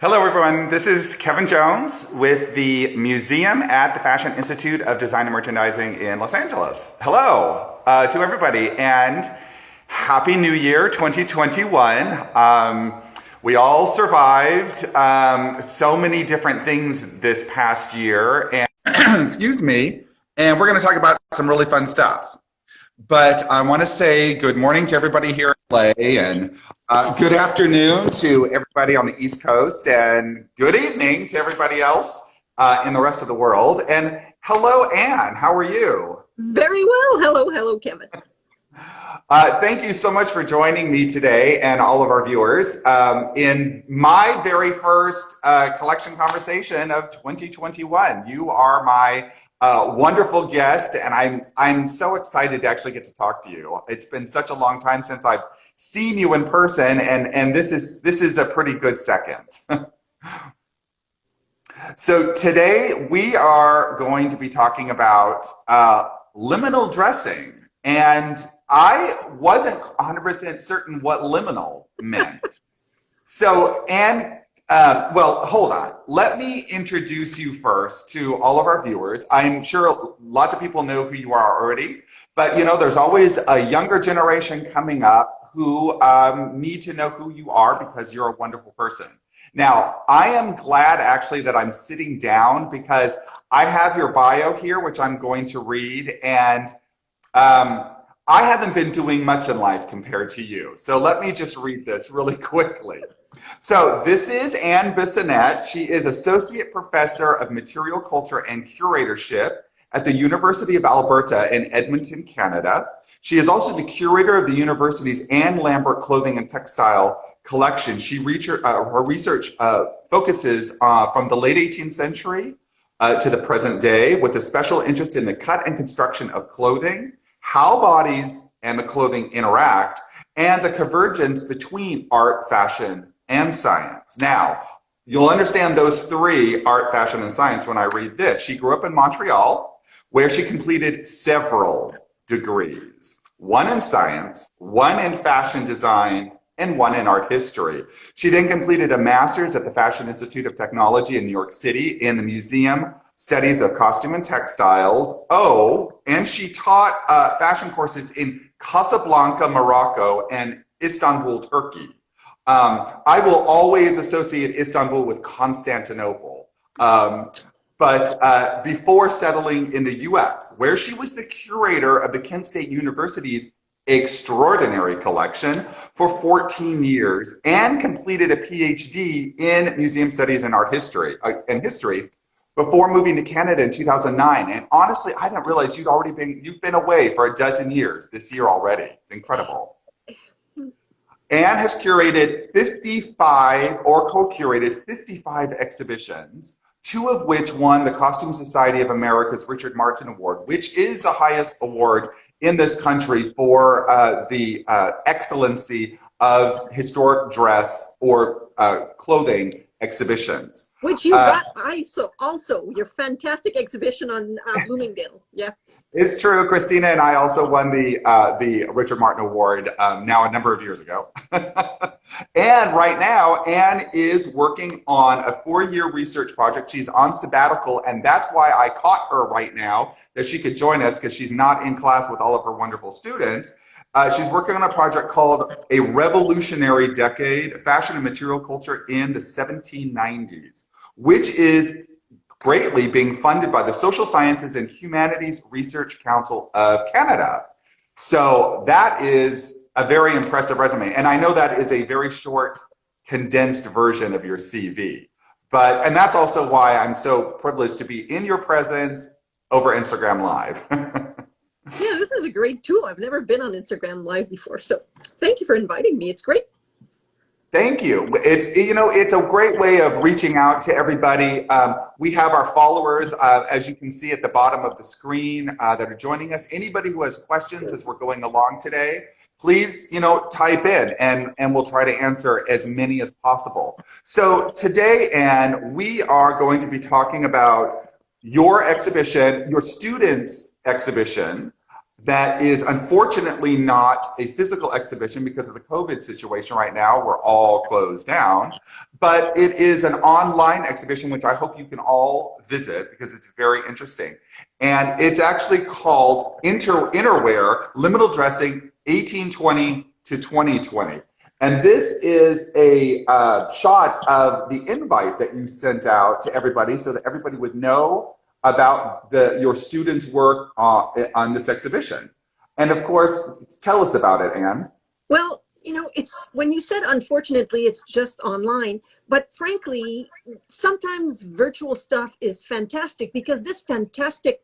Hello, everyone. This is Kevin Jones with the museum at the Fashion Institute of Design and Merchandising in Los Angeles. Hello to everybody, and Happy New Year 2021. We all survived so many different things this past year, and excuse me, and we're going to talk about some really fun stuff. But I want to say good morning to everybody here in LA, and good afternoon to everybody on the East Coast, and good evening to everybody else in the rest of the world. And hello, Anne. How are you? Very well. Hello, Kevin. Thank you so much for joining me today and all of our viewers in my very first collection conversation of 2021. You are my wonderful guest, and I'm so excited to actually get to talk to you. It's been such a long time since I've seen you in person, and this is a pretty good second. So today we are going to be talking about liminal dressing, and I wasn't 100% certain what liminal meant. So, Anne, well, hold on. Let me introduce you first to all of our viewers. I'm sure lots of people know who you are already, but you know, there's always a younger generation coming up who need to know who you are because you're a wonderful person. Now, I am glad actually that I'm sitting down because I have your bio here, which I'm going to read, and I haven't been doing much in life compared to you. So let me just read this really quickly. So this is Anne Bissonnette. She is Associate Professor of Material Culture and Curatorship at the University of Alberta in Edmonton, Canada. She is also the curator of the university's Anne Lambert Clothing and Textile Collection. Her research focuses from the late 18th century to the present day, with a special interest in the cut and construction of clothing, how bodies and the clothing interact, and the convergence between art, fashion, and science. Now, you'll understand those three, art, fashion, and science, when I read this. She grew up in Montreal, where she completed several degrees, one in science, one in fashion design, and one in art history. She then completed a master's at the Fashion Institute of Technology in New York City in the Museum Studies of Costume and Textiles. Oh, and she taught fashion courses in Casablanca, Morocco, and Istanbul, Turkey. I will always associate Istanbul with Constantinople. But before settling in the US, where she was the curator of the Kent State University's extraordinary collection for 14 years and completed a PhD in museum studies and art history before moving to Canada in 2009. And honestly, I didn't realize you've been away for a dozen years this year already. It's incredible. Anne has curated 55 or co-curated 55 exhibitions, 2 of which won the Costume Society of America's Richard Martin Award, which is the highest award in this country for the excellency of historic dress or clothing exhibitions. Which you got also your fantastic exhibition on Bloomingdale. Yeah. It's true. Christina and I also won the Richard Martin Award now a number of years ago. And right now, Anne is working on a 4-year research project. She's on sabbatical, and that's why I caught her right now, that she could join us because she's not in class with all of her wonderful students. She's working on a project called A Revolutionary Decade, Fashion and Material Culture in the 1790s, which is greatly being funded by the Social Sciences and Humanities Research Council of Canada. So that is a very impressive resume. And I know that is a very short, condensed version of your CV. And that's also why I'm so privileged to be in your presence over Instagram Live. Yeah, this is a great tool. I've never been on Instagram Live before, so thank you for inviting me. It's great. Thank you. It's a great way of reaching out to everybody. We have our followers, as you can see at the bottom of the screen, that are joining us. Anybody who has questions as we're going along today, please, type in, and we'll try to answer as many as possible. So today, Anne, we are going to be talking about your exhibition, your students' exhibition, that is unfortunately not a physical exhibition because of the COVID situation right now. We're all closed down, but it is an online exhibition, which I hope you can all visit because it's very interesting. And it's actually called Innerwear, Liminal Dressing, 1820 to 2020. And this is a shot of the invite that you sent out to everybody so that everybody would know about your students' work on this exhibition. And of course, tell us about it, Anne. Well, you know, it's when you said unfortunately it's just online, but frankly, sometimes virtual stuff is fantastic because this fantastic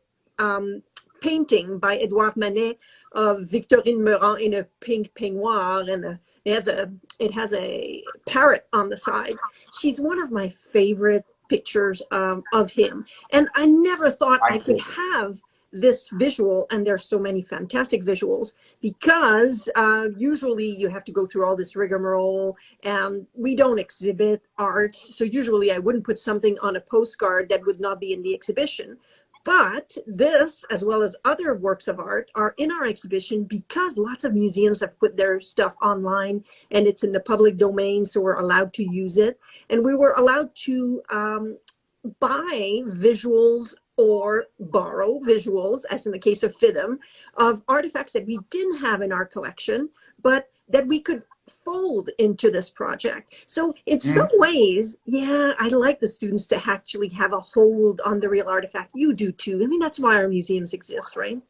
painting by Edouard Manet of Victorine Meurent in a pink peignoir and it has a parrot on the side. She's one of my favorite pictures of him. And I never thought I could have this visual, and there's so many fantastic visuals, because usually you have to go through all this rigmarole, and we don't exhibit art. So usually I wouldn't put something on a postcard that would not be in the exhibition. But this, as well as other works of art, are in our exhibition because lots of museums have put their stuff online and it's in the public domain, so we're allowed to use it. And we were allowed to buy visuals or borrow visuals, as in the case of FIDM, of artifacts that we didn't have in our collection, but that we could fold into this project. So in some ways, yeah, I like the students to actually have a hold on the real artifact. You do too. I mean, that's why our museums exist, right?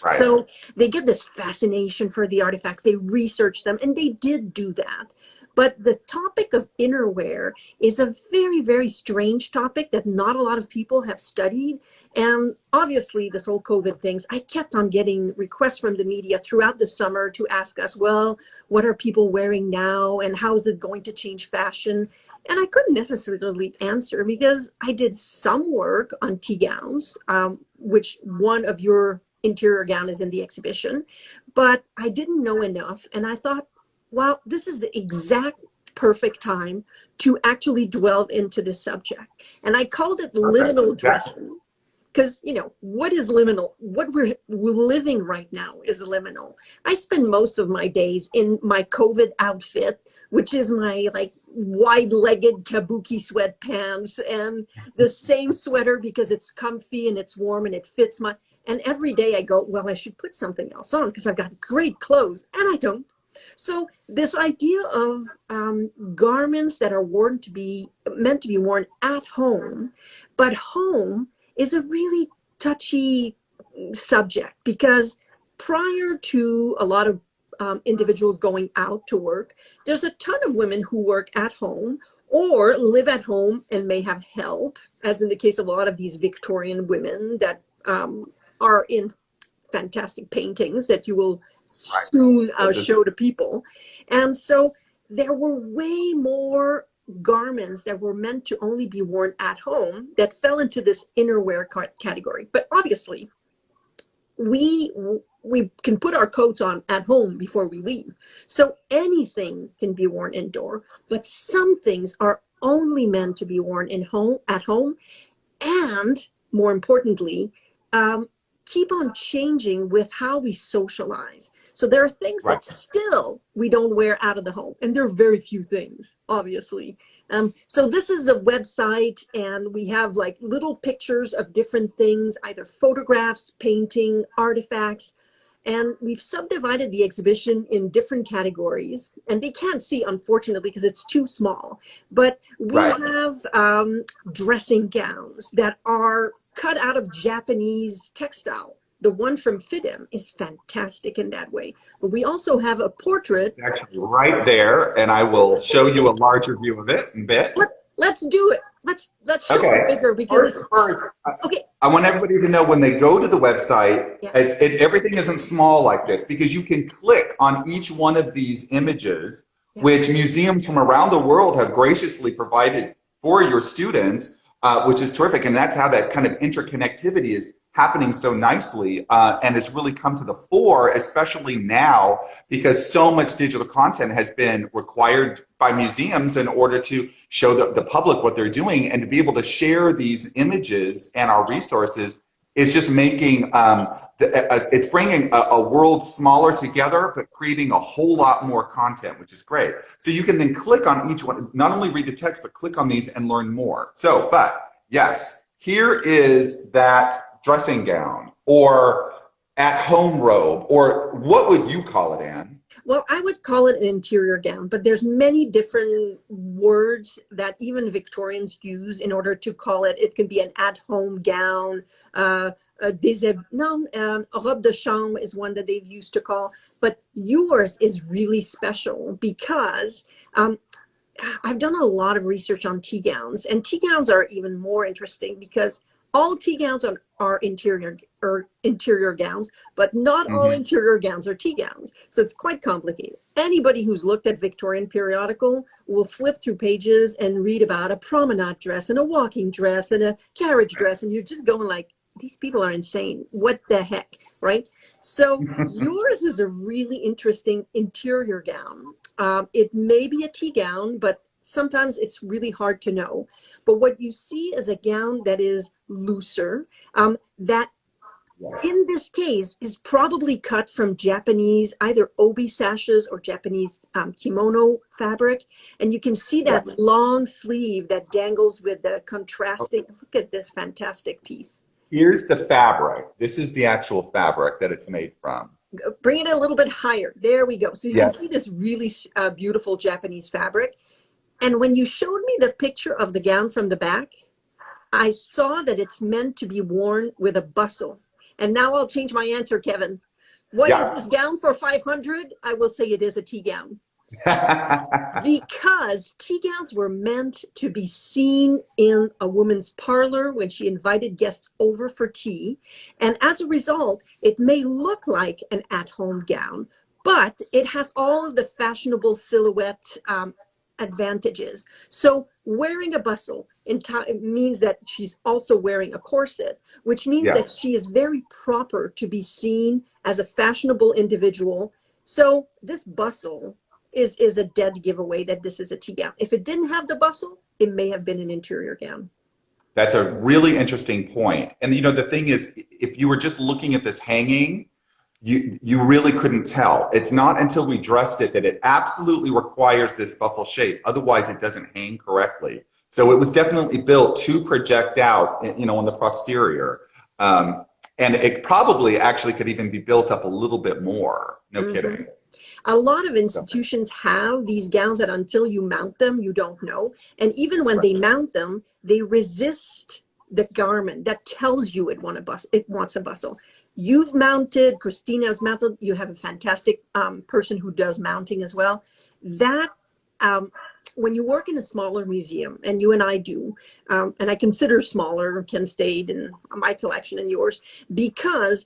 Right. So they get this fascination for the artifacts. They research them, and they did do that. But the topic of innerwear is a very, very strange topic that not a lot of people have studied. And obviously, this whole COVID things, I kept on getting requests from the media throughout the summer to ask us, well, what are people wearing now? And how is it going to change fashion? And I couldn't necessarily answer because I did some work on tea gowns, which one of your interior gown is in the exhibition. But I didn't know enough. And I thought, well, this is the exact perfect time to actually delve into this subject. And I called it liminal dressing because, you know, what is liminal? What we're living right now is liminal. I spend most of my days in my COVID outfit, which is my like wide-legged kabuki sweatpants and the same sweater because it's comfy and it's warm and it fits my, and every day I go, well, I should put something else on because I've got great clothes, and I don't. So this idea of garments that are meant to be worn at home, but home is a really touchy subject because prior to a lot of individuals going out to work, there's a ton of women who work at home or live at home and may have help, as in the case of a lot of these Victorian women that are in fantastic paintings that you will soon show to people. And so there were way more garments that were meant to only be worn at home that fell into this innerwear category. But obviously, we can put our coats on at home before we leave. So anything can be worn indoor, but some things are only meant to be worn at home, and more importantly, keep on changing with how we socialize. So there are things that still we don't wear out of the home, and there are very few things, obviously. So this is the website, and we have like little pictures of different things, either photographs, painting, artifacts, and we've subdivided the exhibition in different categories, and they can't see, unfortunately, because it's too small. But we have dressing gowns that are cut out of Japanese textile. The one from FIDM is fantastic in that way. But we also have a portrait. Actually, right there, and I will show you a larger view of it in a bit. Let's do it. Let's show it bigger because first, I want everybody to know when they go to the website, everything isn't small like this because you can click on each one of these images, which museums from around the world have graciously provided for your students. Which is terrific, and that's how that kind of interconnectivity is happening so nicely, and has really come to the fore, especially now, because so much digital content has been required by museums in order to show the public what they're doing, and to be able to share these images and our resources is just making, it's bringing a world smaller together, but creating a whole lot more content, which is great. So you can then click on each one, not only read the text, but click on these and learn more. So, but yes, here is that dressing gown or at-home robe, or what would you call it, Anne? Well, I would call it an interior gown, but there's many different words that even Victorians use in order to call it. It can be an at-home gown. A robe de chambre is one that they've used to call. But yours is really special because I've done a lot of research on tea gowns, and tea gowns are even more interesting because all tea gowns are interior gowns, but not all interior gowns are tea gowns. So it's quite complicated. Anybody who's looked at Victorian periodical will flip through pages and read about a promenade dress and a walking dress and a carriage dress, and you're just going like, these people are insane. What the heck, right? So yours is a really interesting interior gown. It may be a tea gown, but sometimes it's really hard to know. But what you see is a gown that is looser, that in this case is probably cut from Japanese, either obi sashes or Japanese kimono fabric. And you can see that long sleeve that dangles with the contrasting. Look at this fantastic piece. Here's the fabric. This is the actual fabric that it's made from. Bring it a little bit higher. There we go. So you can see this really beautiful Japanese fabric. And when you showed me the picture of the gown from the back, I saw that it's meant to be worn with a bustle. And now I'll change my answer, Kevin. What is this gown for 500? I will say it is a tea gown. Because tea gowns were meant to be seen in a woman's parlor when she invited guests over for tea. And as a result, it may look like an at-home gown, but it has all of the fashionable silhouette advantages. So wearing a bustle means that she's also wearing a corset, which means that she is very proper to be seen as a fashionable individual. So this bustle is a dead giveaway that this is a tea gown. If it didn't have the bustle, it may have been an interior gown. That's a really interesting point. And you know, the thing is, if you were just looking at this hanging, you really couldn't tell. It's not until we dressed it that it absolutely requires this bustle shape. Otherwise, it doesn't hang correctly. So it was definitely built to project out, you know, on the posterior. And it probably actually could even be built up a little bit more. No kidding. A lot of institutions have these gowns that until you mount them, you don't know. And even when they mount them, they resist the garment that tells you it wants a bustle. You've mounted, Christina's mounted, you have a fantastic person who does mounting as well. That, when you work in a smaller museum, and you and I do, and I consider smaller, Ken Stade and my collection and yours, because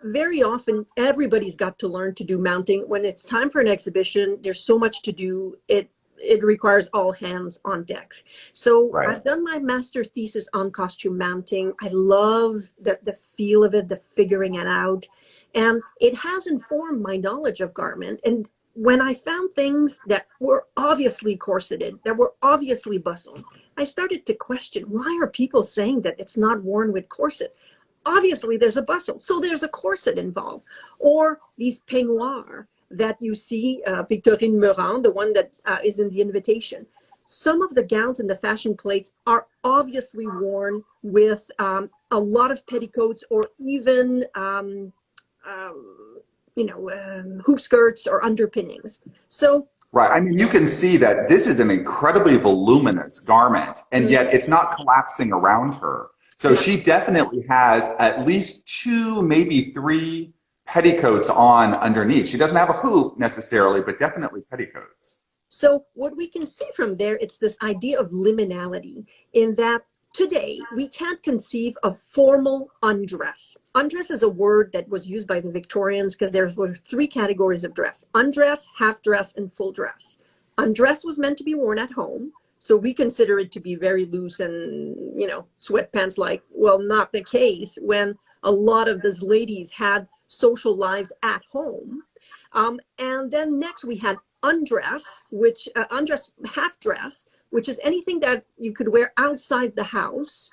very often everybody's got to learn to do mounting. When it's time for an exhibition, there's so much to do. It requires all hands on deck. So I've done my master thesis on costume mounting. I love the feel of it, the figuring it out. And it has informed my knowledge of garment. And when I found things that were obviously corseted, that were obviously bustled, I started to question, why are people saying that it's not worn with corset? Obviously there's a bustle, so there's a corset involved. Or these peignoirs that you see, Victorine Meurant, the one that is in the invitation. Some of the gowns in the fashion plates are obviously worn with a lot of petticoats, or even hoop skirts or underpinnings. So I mean, you can see that this is an incredibly voluminous garment, and yet it's not collapsing around her. So she definitely has at least 2, maybe 3 petticoats on underneath. She doesn't have a hoop necessarily, but definitely petticoats. So what we can see from there, it's this idea of liminality, in that today we can't conceive of formal undress. Undress is a word that was used by the Victorians because there were 3 categories of dress: undress, half dress, and full dress. Undress was meant to be worn at home. So we consider it to be very loose and, you know, sweatpants like. Well, not the case when a lot of these ladies had social lives at home. And then next we had undress, half dress, which is anything that you could wear outside the house,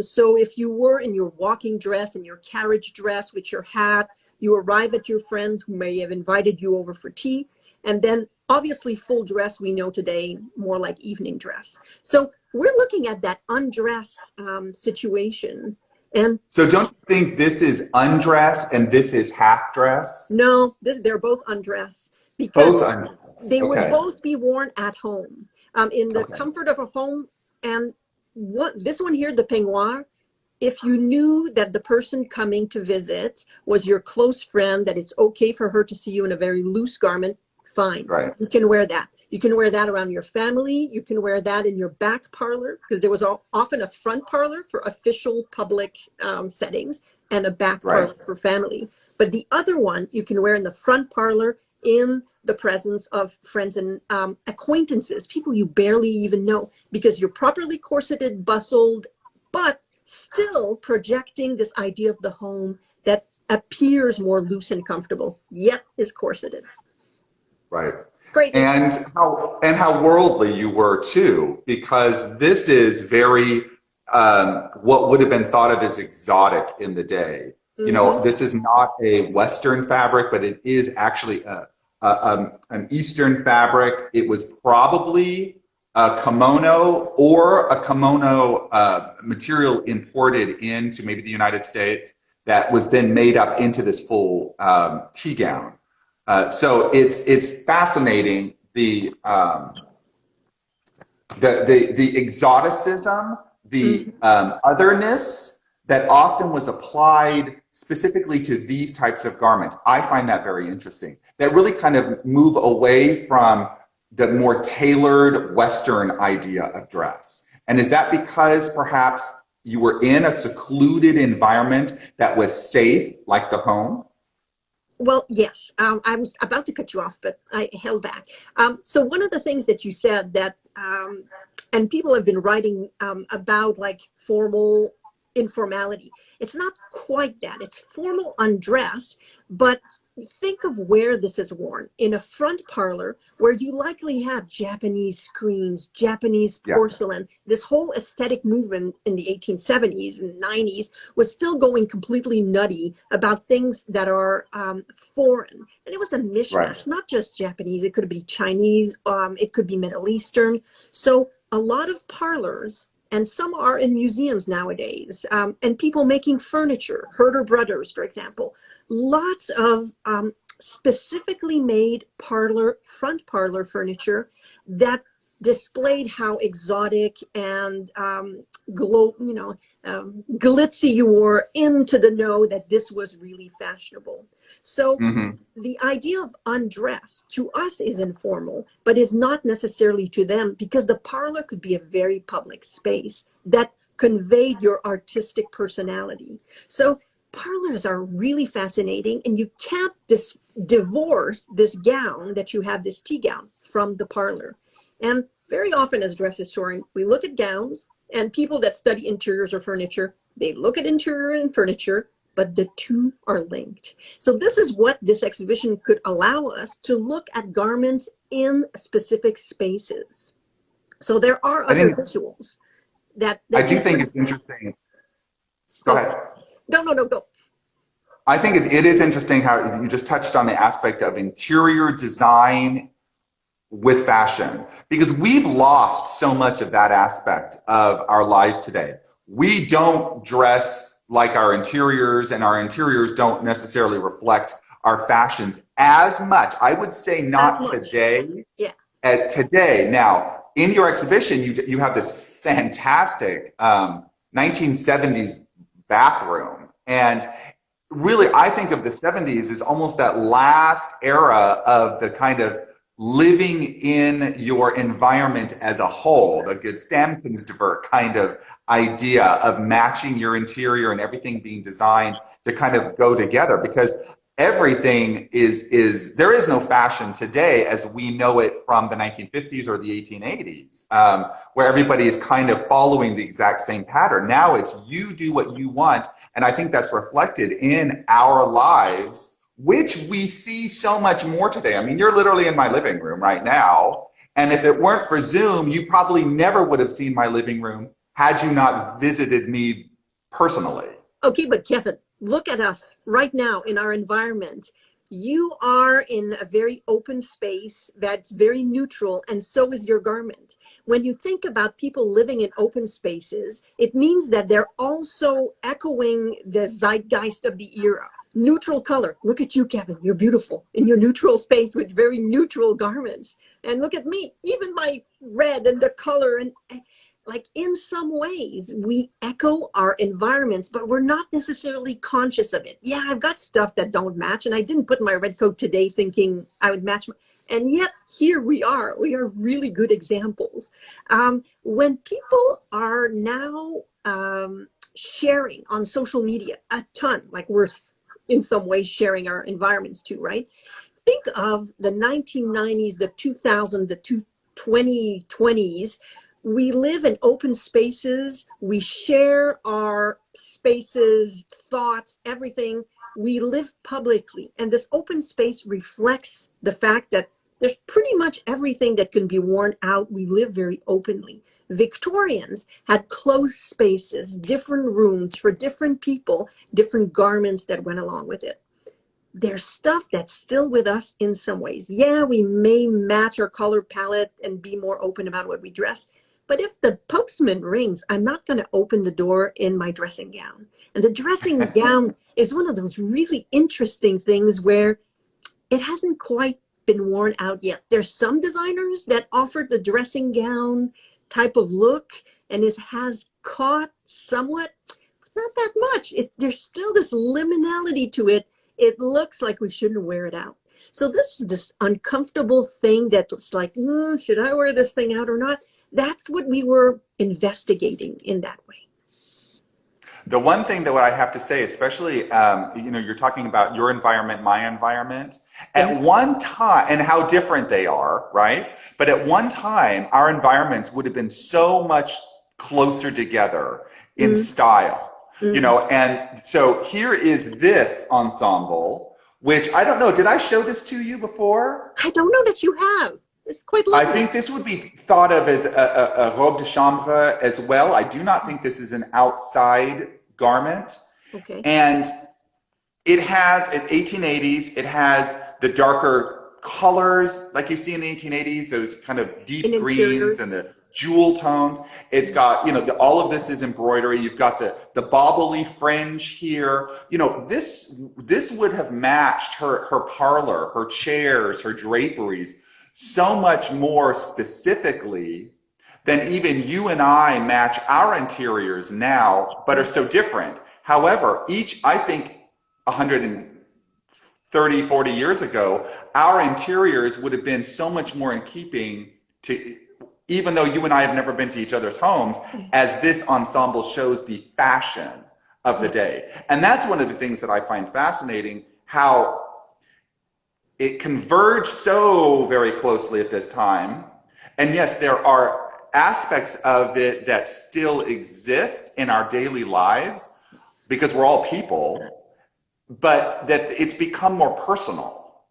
So if you were in your walking dress and your carriage dress with your hat, you arrive at your friend who may have invited you over for tea, and then obviously full dress we know today, more like evening dress. So we're looking at that undress situation. And So don't you think this is undress and this is half dress? no, they're both undress Both because undress. they would Okay. both be worn at home, in the Okay. comfort of a home. And this one here, the peignoir, if you knew that the person coming to visit was your close friend, that it's okay for her to see you in a very loose garment, fine. Right. You can wear that. You can wear that around your family. You can wear that in your back parlor, because there was often a front parlor for official public settings and a back parlor for family. But the other one you can wear in the front parlor in the presence of friends and acquaintances, people you barely even know, because you're properly corseted, bustled, but still projecting this idea of the home that appears more loose and comfortable, yet is corseted. Right. Crazy. And how worldly you were too, because this is very what would have been thought of as exotic in the day. You know, this is not a Western fabric, but it is actually an Eastern fabric. It was probably a kimono or a kimono material imported into maybe the United States that was then made up into this full tea gown. So it's fascinating the exoticism, the otherness that often was applied specifically to these types of garments. I find that very interesting. That really kind of move away from the more tailored Western idea of dress. And is that because perhaps you were in a secluded environment that was safe, like the home? Well, yes. I was about to cut you off, but I held back. So one of the things that you said that, and people have been writing about like formal informality. It's not quite that. It's formal undress, but think of where this is worn. In a front parlor where you likely have Japanese screens, Japanese porcelain. This whole aesthetic movement in the 1870s and 90s was still going completely nutty about things that are foreign. And it was a mishmash, not just Japanese. It could be Chinese. It could be Middle Eastern. So a lot of parlors, and some are in museums nowadays, and people making furniture, Herder Brothers, for example, lots of specifically made front parlor furniture that displayed how exotic and glitzy you were, into the know that this was really fashionable. So the idea of undress to us is informal, but is not necessarily to them, because the parlor could be a very public space that conveyed your artistic personality. So parlors are really fascinating, and you can't divorce this gown that you have, this tea gown, from the parlor. And very often as dress historians, we look at gowns, and people that study interiors or furniture, they look at interior and furniture, but the two are linked. So this is what this exhibition could allow us to look at garments in specific spaces. So there are other visuals that I do think it's interesting. Go ahead. No, go. I think it is interesting how you just touched on the aspect of interior design with fashion, because we've lost so much of that aspect of our lives today. We don't dress like our interiors, and our interiors don't necessarily reflect our fashions as much. I would say not today. Yeah. Today. Now, in your exhibition, you have this fantastic 1970s bathroom, and really, I think of the 70s as almost that last era of the kind of living in your environment as a whole, the good Stamkensdivert kind of idea of matching your interior and everything being designed to kind of go together, because everything there is no fashion today as we know it from the 1950s or the 1880s, where everybody is kind of following the exact same pattern. Now it's you do what you want, and I think that's reflected in our lives, which we see so much more today. I mean, you're literally in my living room right now, and if it weren't for Zoom, you probably never would have seen my living room had you not visited me personally. Okay, but Kevin, look at us right now in our environment. You are in a very open space that's very neutral, and so is your garment. When you think about people living in open spaces, it means that they're also echoing the zeitgeist of the era. Neutral color. Look at you, Kevin. You're beautiful in your neutral space with very neutral garments. And look at me, even my red and the color, and like in some ways we echo our environments, but we're not necessarily conscious of it. Yeah, I've got stuff that don't match, and I didn't put my red coat today thinking I would match and yet here we are really good examples. When people are now sharing on social media a ton, like we're in some ways sharing our environments too, right? Think of the 1990s, the 2000s, the 2020s. We live in open spaces. We share our spaces, thoughts, everything. We live publicly. And this open space reflects the fact that there's pretty much everything that can be worn out. We live very openly. Victorians had closed spaces, different rooms for different people, different garments that went along with it. There's stuff that's still with us in some ways. Yeah, we may match our color palette and be more open about what we dress. But if the postman rings, I'm not going to open the door in my dressing gown. And the dressing gown is one of those really interesting things where it hasn't quite been worn out yet. There's some designers that offered the dressing gown type of look, and it has caught somewhat, not that much. There's still this liminality to it. It looks like we shouldn't wear it out. So this is this uncomfortable thing that's like, should I wear this thing out or not? That's what we were investigating in that way. The one thing that what I have to say, especially, you're talking about your environment, my environment, at one time, and how different they are, right? But at one time, our environments would have been so much closer together in style, and so here is this ensemble, which I don't know, did I show this to you before? I don't know that you have. It's quite lovely. I think this would be thought of as a robe de chambre as well. I do not think this is an outside garment. Okay. And it has, in 1880s, it has the darker colors like you see in the 1880s, those kind of deep greens and the jewel tones. It's got, all of this is embroidery. You've got the bobbly fringe here. This would have matched her parlor, her chairs, her draperies so much more specifically than even you and I match our interiors now, but are so different. However, I think 130, 40 years ago, our interiors would have been so much more in keeping to, even though you and I have never been to each other's homes, as this ensemble shows the fashion of the day. And that's one of the things that I find fascinating, how it converged so very closely at this time. And yes, there are aspects of it that still exist in our daily lives because we're all people, but that it's become more personal.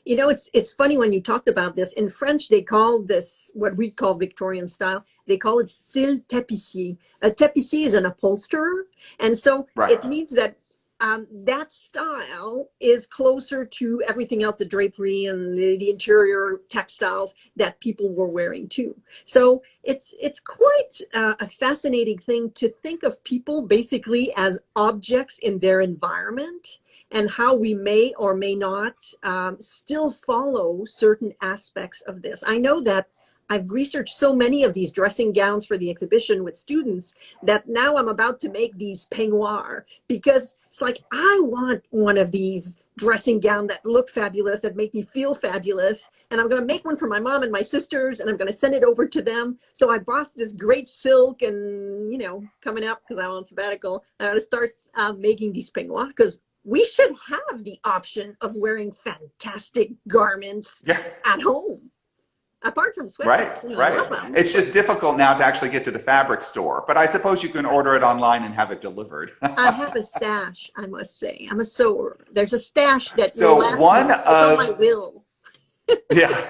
It's funny when you talked about this. In French, they call this what we call Victorian style. They call it style tapissier. A tapissier is an upholsterer. And so It means that that style is closer to everything else, the drapery and the interior textiles that people were wearing too. So it's quite a fascinating thing to think of people basically as objects in their environment, and how we may or may not still follow certain aspects of this. I know that I've researched so many of these dressing gowns for the exhibition with students that now I'm about to make these peignoirs, because it's like, I want one of these dressing gowns that look fabulous, that make me feel fabulous. And I'm going to make one for my mom and my sisters, and I'm going to send it over to them. So I bought this great silk, and, coming up, because I'm on sabbatical, I'm going to start making these peignoirs, because we should have the option of wearing fantastic garments at home. Apart from sweatpants. Right. It's just difficult now to actually get to the fabric store, but I suppose you can order it online and have it delivered. I have a stash, I must say. I'm a sewer. There's a stash that so will last me. It's on my will. Yeah.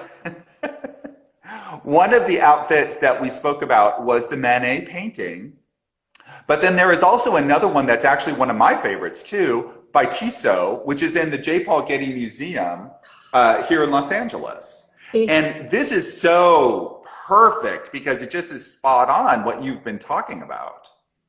One of the outfits that we spoke about was the Manet painting, but then there is also another one that's actually one of my favorites too, by Tissot, which is in the J. Paul Getty Museum here in Los Angeles. And this is so perfect because it just is spot on what you've been talking about.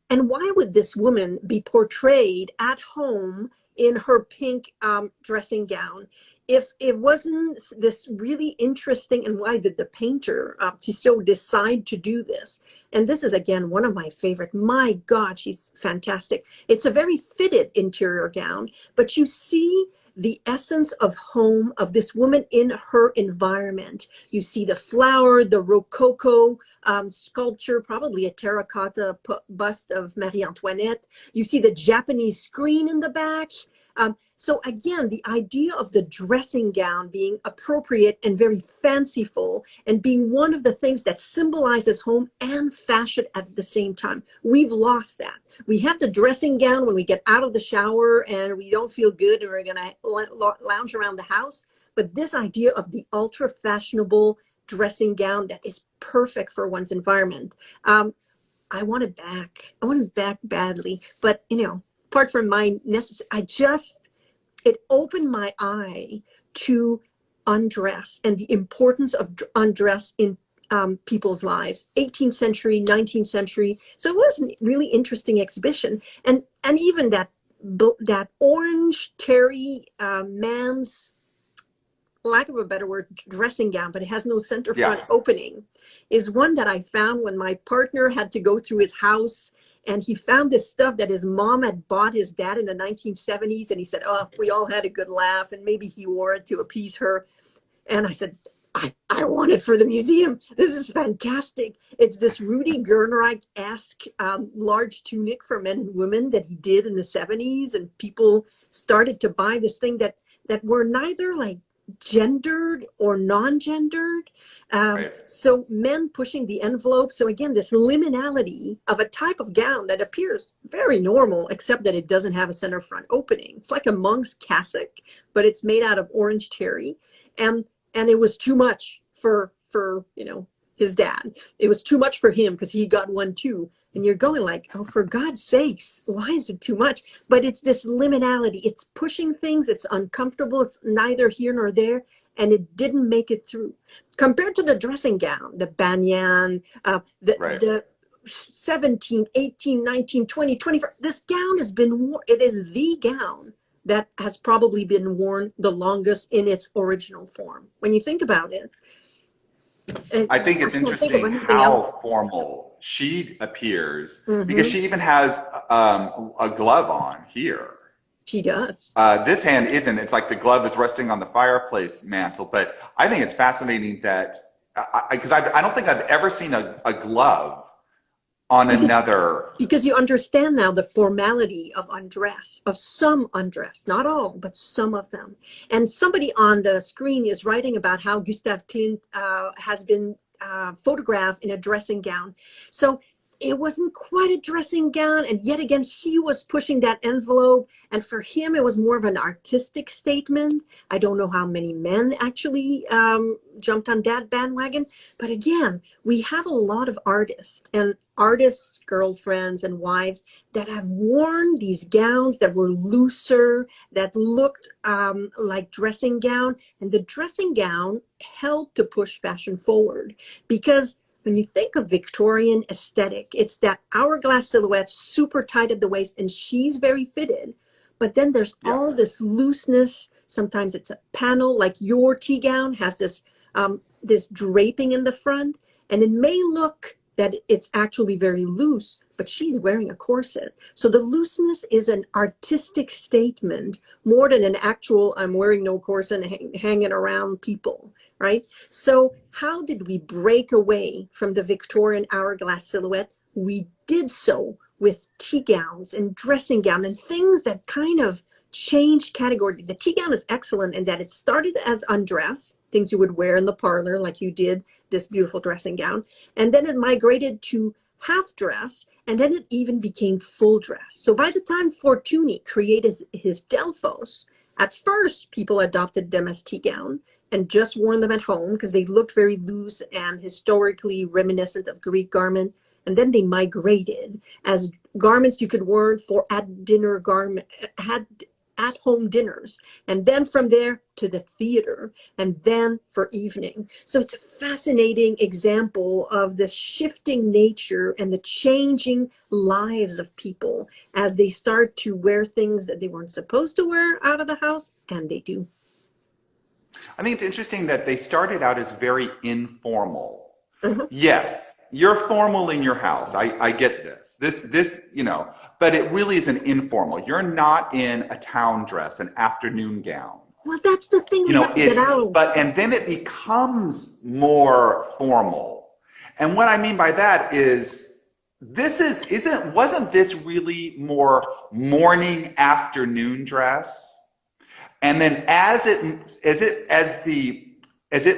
And why would this woman be portrayed at home in her pink dressing gown if it wasn't this really interesting? And why did the painter Tissot decide to do this? And this is, again, one of my favorite. My God, she's fantastic. It's a very fitted interior gown, but you see the essence of home, of this woman in her environment. You see the flower, the Rococo sculpture, probably a terracotta bust of Marie Antoinette. You see the Japanese screen in the back. So again, the idea of the dressing gown being appropriate and very fanciful and being one of the things that symbolizes home and fashion at the same time. We've lost that. We have the dressing gown when we get out of the shower and we don't feel good and we're going to lounge around the house. But this idea of the ultra fashionable dressing gown that is perfect for one's environment. I want it back. I want it back badly. But, you know, apart from my it opened my eye to undress and the importance of undress in people's lives, 18th century, 19th century. So it was a really interesting exhibition. And even that orange terry man's, lack of a better word, dressing gown, but it has no center front opening, is one that I found when my partner had to go through his house. And he found this stuff that his mom had bought his dad in the 1970s. And he said, oh, we all had a good laugh. And maybe he wore it to appease her. And I said, I want it for the museum. This is fantastic. It's this Rudy Gernreich-esque large tunic for men and women that he did in the 70s. And people started to buy this thing that were neither like gendered or non-gendered. So men pushing the envelope. So again, this liminality of a type of gown that appears very normal, except that it doesn't have a center front opening. It's like a monk's cassock, but it's made out of orange terry. And it was too much for you know, his dad. It was too much for him because he got one too. And you're going like, oh, for God's sakes, why is it too much? But it's this liminality. It's pushing things. It's uncomfortable. It's neither here nor there. And it didn't make it through. Compared to the dressing gown, the banyan, the 17, 18, 19, 20, 24. This gown has been worn. It is the gown that has probably been worn the longest in its original form. When you think about it. I think it's interesting how formal she appears because she even has a glove on here. She does. This hand isn't. It's like the glove is resting on the fireplace mantle. But I think it's fascinating that, because I don't think I've ever seen a glove on another. Because you understand now the formality of undress, of some undress, not all, but some of them. And somebody on the screen is writing about how Gustave Klimt has been photographed in a dressing gown. So it wasn't quite a dressing gown. And yet again, he was pushing that envelope. And for him, it was more of an artistic statement. I don't know how many men actually jumped on that bandwagon. But again, we have a lot of artists and artists' girlfriends and wives that have worn these gowns that were looser, that looked like dressing gown. And the dressing gown helped to push fashion forward because when you think of Victorian aesthetic, it's that hourglass silhouette, super tight at the waist, and she's very fitted. But then there's all this looseness. Sometimes it's a panel, like your tea gown has this this draping in the front, and it may look that it's actually very loose, but she's wearing a corset. So the looseness is an artistic statement more than an actual, I'm wearing no corset and hanging around people, right? So how did we break away from the Victorian hourglass silhouette? We did so with tea gowns and dressing gown and things that kind of changed category. The tea gown is excellent in that it started as undress, things you would wear in the parlor like you did this beautiful dressing gown. And then it migrated to half dress, and then it even became full dress. So by the time Fortuny created his Delphos, at first people adopted them as tea gown, and just worn them at home because they looked very loose and historically reminiscent of Greek garment. And then they migrated as garments you could wear for at home dinners. And then from there to the theater, and then for evening. So it's a fascinating example of the shifting nature and the changing lives of people as they start to wear things that they weren't supposed to wear out of the house, and they do. I think it's interesting that they started out as very informal. Uh-huh. Yes, you're formal in your house. I get this. This, but it really is an informal. You're not in a town dress, an afternoon gown. Well, that's the thing we have to get out. And then it becomes more formal. And what I mean by that is wasn't this really more morning afternoon dress? And then as it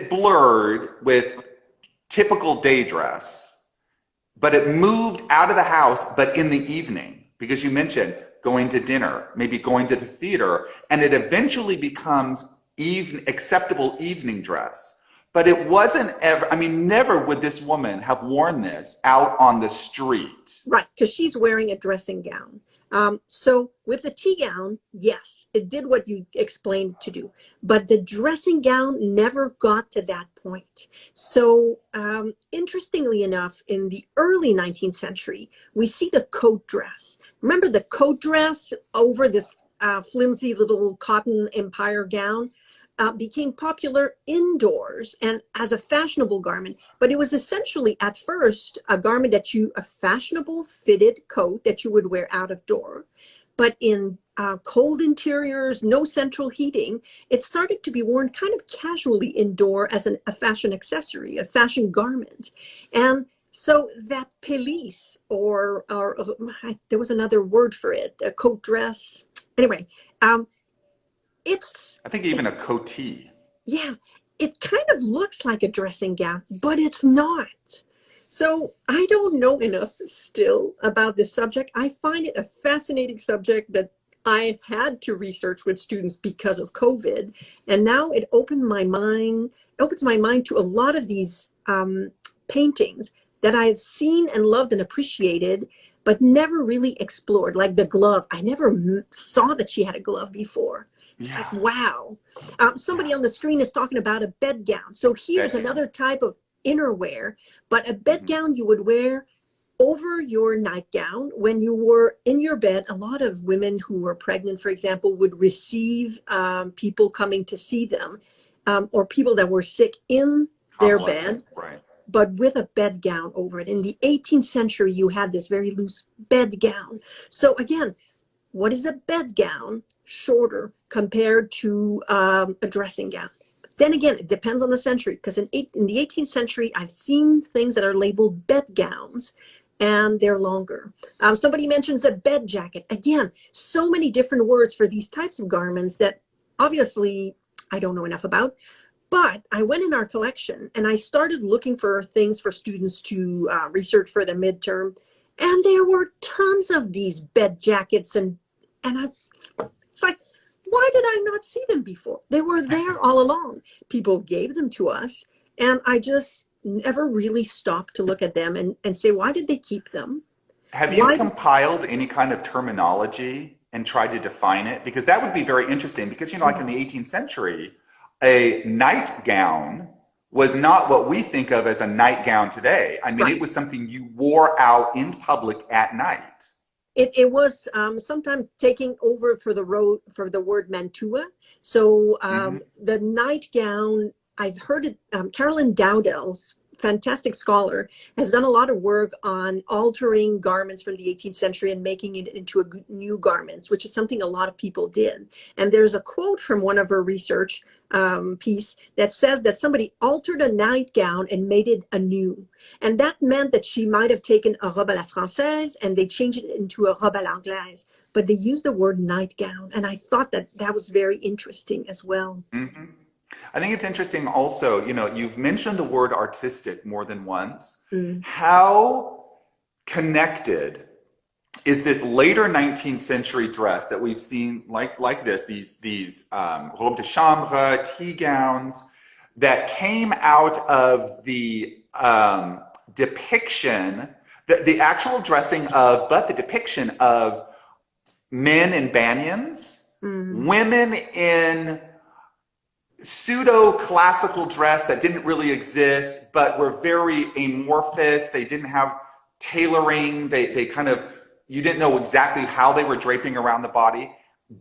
blurred with typical day dress, but it moved out of the house, but in the evening, because you mentioned going to dinner, maybe going to the theater, and it eventually becomes acceptable evening dress. But it wasn't ever, never would this woman have worn this out on the street. Right, because she's wearing a dressing gown. So with the tea gown, yes, it did what you explained it to do, but the dressing gown never got to that point. So interestingly enough, in the early 19th century, we see the coat dress. Remember the coat dress over this flimsy little cotton empire gown? Became popular indoors and as a fashionable garment, but it was essentially at first a fashionable fitted coat that you would wear out of door. But in cold interiors, no central heating, it started to be worn kind of casually indoor as a fashion accessory, a fashion garment. And so that pelisse, or there was another word for it, a coat dress. Anyway, I think even a coatee. Yeah, it kind of looks like a dressing gown, but it's not. So I don't know enough still about this subject. I find it a fascinating subject that I had to research with students because of COVID. And now it opens my mind to a lot of these paintings that I've seen and loved and appreciated, but never really explored, like the glove. I never saw that she had a glove before. It's like, wow. Somebody on the screen is talking about a bedgown. So here's another type of innerwear, but a bedgown you would wear over your nightgown when you were in your bed. A lot of women who were pregnant, for example, would receive people coming to see them, or people that were sick in their bed, right, but with a bedgown over it. In the 18th century, you had this very loose bedgown. So again, what is a bedgown? Shorter compared to a dressing gown. But then again, it depends on the century, because in the 18th century, I've seen things that are labeled bedgowns, and they're longer. Somebody mentions a bed jacket. Again, so many different words for these types of garments that obviously I don't know enough about. But I went in our collection and I started looking for things for students to research for the midterm. And there were tons of these bed jackets, and it's like, why did I not see them before? They were there all along. People gave them to us, and I just never really stopped to look at them and say, why did they keep them? Have you compiled any kind of terminology and tried to define it? Because that would be very interesting, because, like in the 18th century, a nightgown was not what we think of as a nightgown today. Right. It was something you wore out in public at night. It was sometimes taking over for the word mantua. So the nightgown, I've heard it, Carolyn Dowdell's fantastic scholar, has done a lot of work on altering garments from the 18th century and making it into new garments, which is something a lot of people did. And there's a quote from one of her research piece that says that somebody altered a nightgown and made it anew. And that meant that she might have taken a robe à la française and they changed it into a robe à l'anglaise, but they used the word nightgown. And I thought that was very interesting as well. Mm-hmm. I think it's interesting also, you've mentioned the word artistic more than once. How connected is this later 19th century dress that we've seen like this, these robes de chambre, tea gowns, that came out of the depiction, the actual dressing of, but the depiction of men in banyans, women in pseudo-classical dress that didn't really exist, but were very amorphous. They didn't have tailoring. They kind of, you didn't know exactly how they were draping around the body.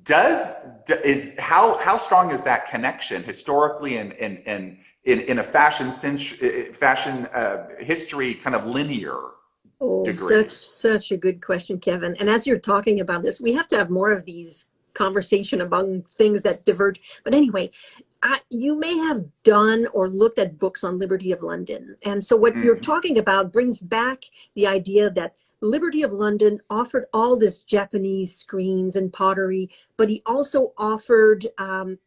How strong is that connection historically and in a fashion history kind of linear degree? Such a good question, Kevin. And as you're talking about this, we have to have more of these conversation among things that diverge. But anyway, you may have done or looked at books on Liberty of London. And so what you're talking about brings back the idea that Liberty of London offered all this Japanese screens and pottery, but he also offered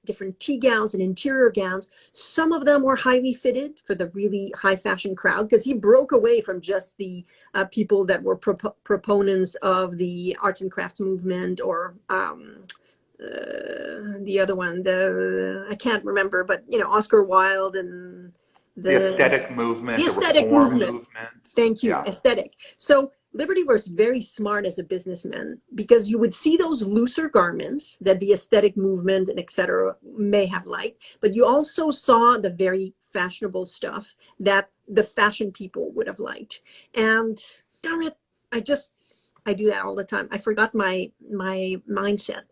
different tea gowns and interior gowns. Some of them were highly fitted for the really high fashion crowd, because he broke away from just the people that were proponents of the arts and crafts movement, or the other one, I can't remember, but Oscar Wilde and the aesthetic movement, the aesthetic movement. Thank you, yeah. Aesthetic. So Liberty was very smart as a businessman, because you would see those looser garments that the aesthetic movement and etc. may have liked, but you also saw the very fashionable stuff that the fashion people would have liked. And darn it, I do that all the time. I forgot my mindset.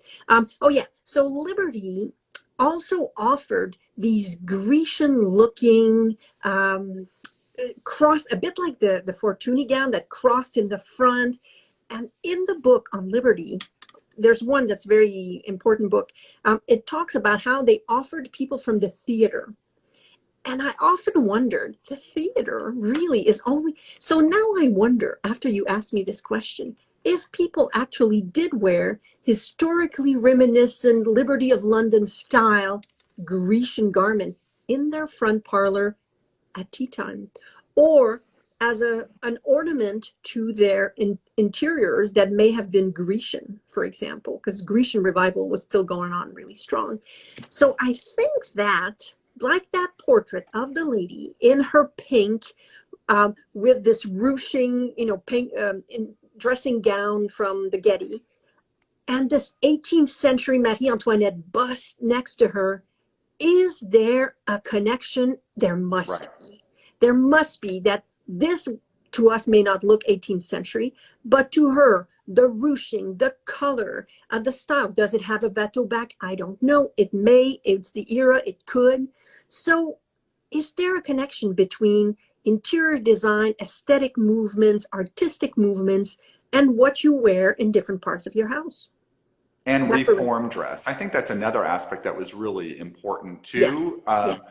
Oh yeah, so Liberty also offered these Grecian looking cross, a bit like the Fortuny gown that crossed in the front. And in the book on Liberty, there's one that's very important book. It talks about how they offered people from the theater. And I often wondered, the theater really is only, so now I wonder, after you asked me this question, if people actually did wear historically reminiscent Liberty of London style Grecian garment in their front parlor at tea time, or as an ornament to their interiors that may have been Grecian, for example, because Grecian revival was still going on really strong. So I think that, like that portrait of the lady in her pink, with this ruching, pink dressing gown from the Getty, and this 18th century Marie Antoinette bust next to her, is there a connection? There must be. There must be. That this to us may not look 18th century, but to her, the ruching, the color, the style, does it have a bateau back? I don't know. It may. It's the era. It could. So is there a connection between interior design, aesthetic movements, artistic movements, and what you wear in different parts of your house? And reform dress. I think that's another aspect that was really important too. Yes.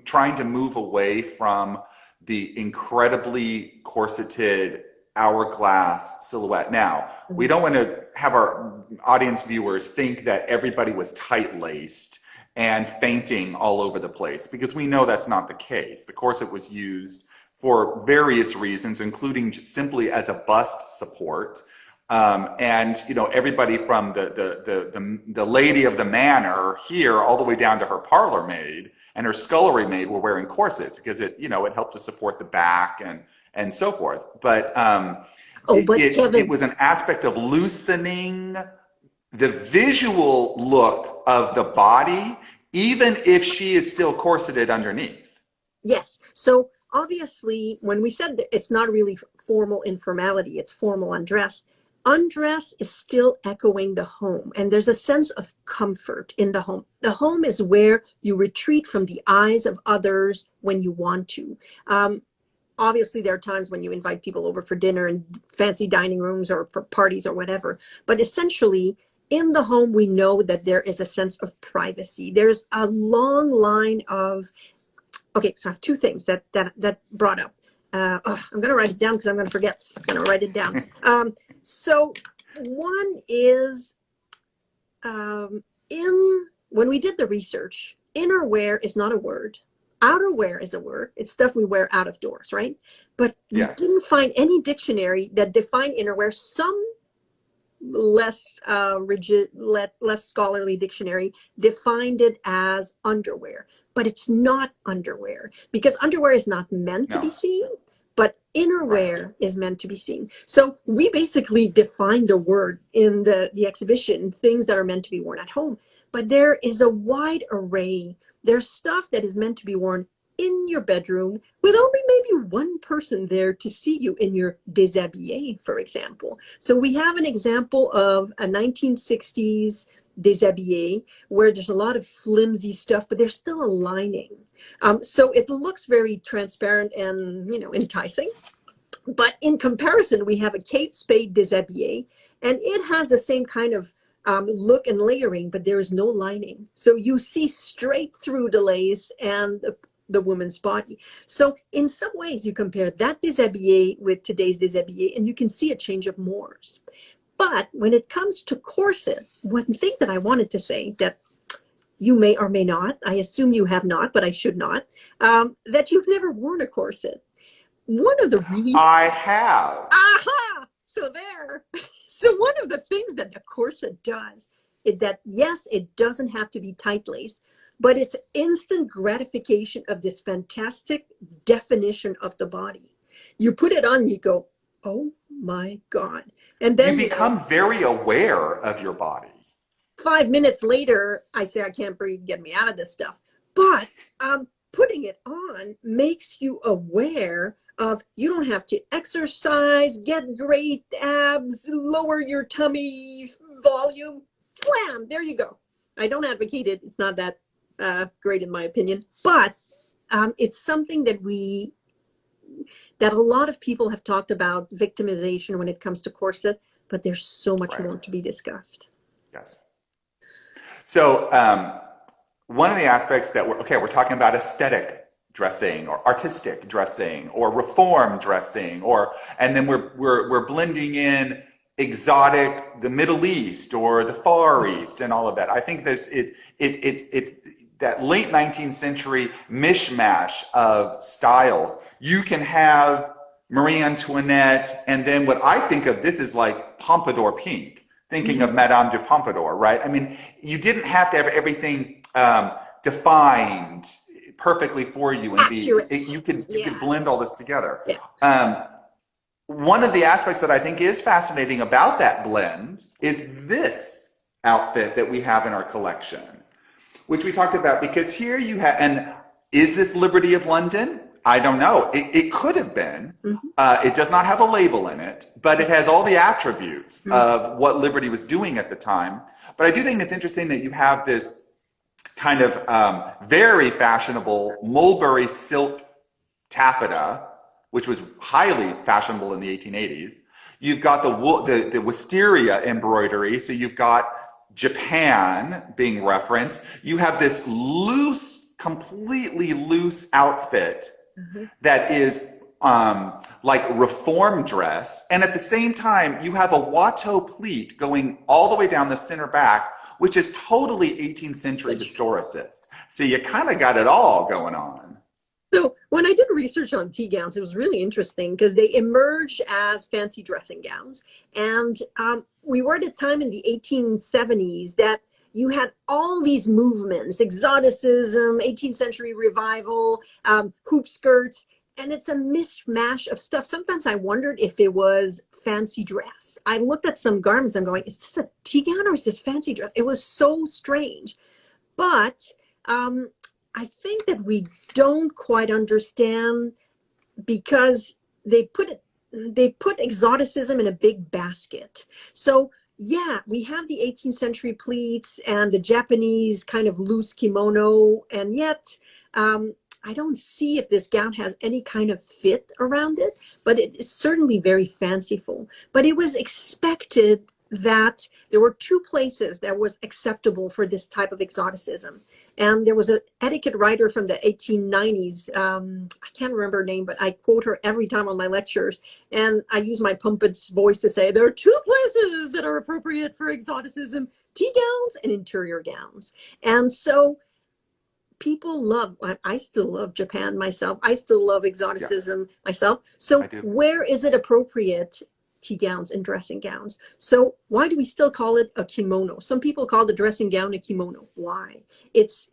Trying to move away from the incredibly corseted hourglass silhouette. Now, we don't want to have our audience viewers think that everybody was tight-laced and fainting all over the place, because we know that's not the case. The corset was used for various reasons, including just simply as a bust support. And everybody from the lady of the manor here all the way down to her parlor maid and her scullery maid were wearing corsets, because it helped to support the back and so forth. But it was an aspect of loosening the visual look of the body, even if she is still corseted underneath. Yes. So obviously, when we said that it's not really formal informality, it's formal undress. Undress is still echoing the home, and there's a sense of comfort in the home. The home is where you retreat from the eyes of others when you want to. Obviously, there are times when you invite people over for dinner in fancy dining rooms or for parties or whatever, but essentially, in the home, we know that there is a sense of privacy. There's a long line of, okay, so I have two things that brought up. I'm going to write it down because I'm going to forget. I'm going to write it down. So one is, when we did the research, innerwear is not a word. Outerwear is a word. It's stuff we wear out of doors, right? But we didn't find any dictionary that defined innerwear. Some less rigid, less scholarly dictionary defined it as underwear. But it's not underwear, because underwear is not meant to be No. seen, but Right. innerwear is meant to be seen. So we basically defined a word in the exhibition, things that are meant to be worn at home. But there is a wide array. There's stuff that is meant to be worn in your bedroom with only maybe one person there to see you in your déshabillé, for example. So we have an example of a 1960s déshabillé where there's a lot of flimsy stuff, but there's still a lining. So it looks very transparent and, you know, enticing. But in comparison, we have a Kate Spade déshabillé, and it has the same kind of look and layering, but there is no lining. So you see straight through the lace and the woman's body. So in some ways, you compare that déshabillé with today's déshabillé, and you can see a change of mores. But when it comes to corset, one thing that I wanted to say that you may or may not, I assume you have not, but I should not, that you've never worn a corset. One of the really... I have. Aha! So there. So one of the things that the corset does is that, yes, it doesn't have to be tight lace, but it's instant gratification of this fantastic definition of the body. You put it on, you go, oh my God. And then You become very aware of your body. 5 minutes later, I say, I can't breathe, get me out of this stuff. But putting it on makes you aware of, you don't have to exercise, get great abs, lower your tummy volume. Wham, there you go. I don't advocate it. It's not that great in my opinion, but it's something that that a lot of people have talked about, victimization when it comes to corset, but there's so much Right. more to be discussed. Yes. So one of the aspects that we're talking about aesthetic dressing or artistic dressing or reform dressing, and then we're blending in exotic, the Middle East or the Far East and all of that. I think it's that late 19th century mishmash of styles. You can have Marie Antoinette, and then what I think of, this is like Pompadour pink, thinking of Madame de Pompadour, right? I mean, you didn't have to have everything defined perfectly for you, and you could blend all this together. Yeah. One of the aspects that I think is fascinating about that blend is this outfit that we have in our collection, which we talked about, because here you have, and is this Liberty of London? I don't know. It could have been. It does not have a label in it, but it has all the attributes of what Liberty was doing at the time. But I do think it's interesting that you have this kind of very fashionable mulberry silk taffeta, which was highly fashionable in the 1880s. You've got the wisteria embroidery, so you've got Japan being referenced. You have this loose, completely loose outfit that is like reform dress, and at the same time you have a Watteau pleat going all the way down the center back, which is totally 18th century historicist. So you kind of got it all going on. So when I did research on tea gowns, it was really interesting because they emerged as fancy dressing gowns. And we were at a time in the 1870s that you had all these movements, exoticism, 18th century revival, hoop skirts, and it's a mishmash of stuff. Sometimes I wondered if it was fancy dress. I looked at some garments, I'm going, is this a tea gown or is this fancy dress? It was so strange. But I think that we don't quite understand, because they put exoticism in a big basket. So yeah, we have the 18th century pleats and the Japanese kind of loose kimono, and yet I don't see if this gown has any kind of fit around it, but it's certainly very fanciful. But it was expected that there were two places that was acceptable for this type of exoticism. And there was an etiquette writer from the 1890s. I can't remember her name, but I quote her every time on my lectures. And I use my pompous voice to say, there are two places that are appropriate for exoticism: tea gowns and interior gowns. And so people love, I still love Japan myself. I still love exoticism myself. So where is it appropriate tea gowns and dressing gowns. So why do we still call it a kimono? Some people call the dressing gown a kimono. Why? It's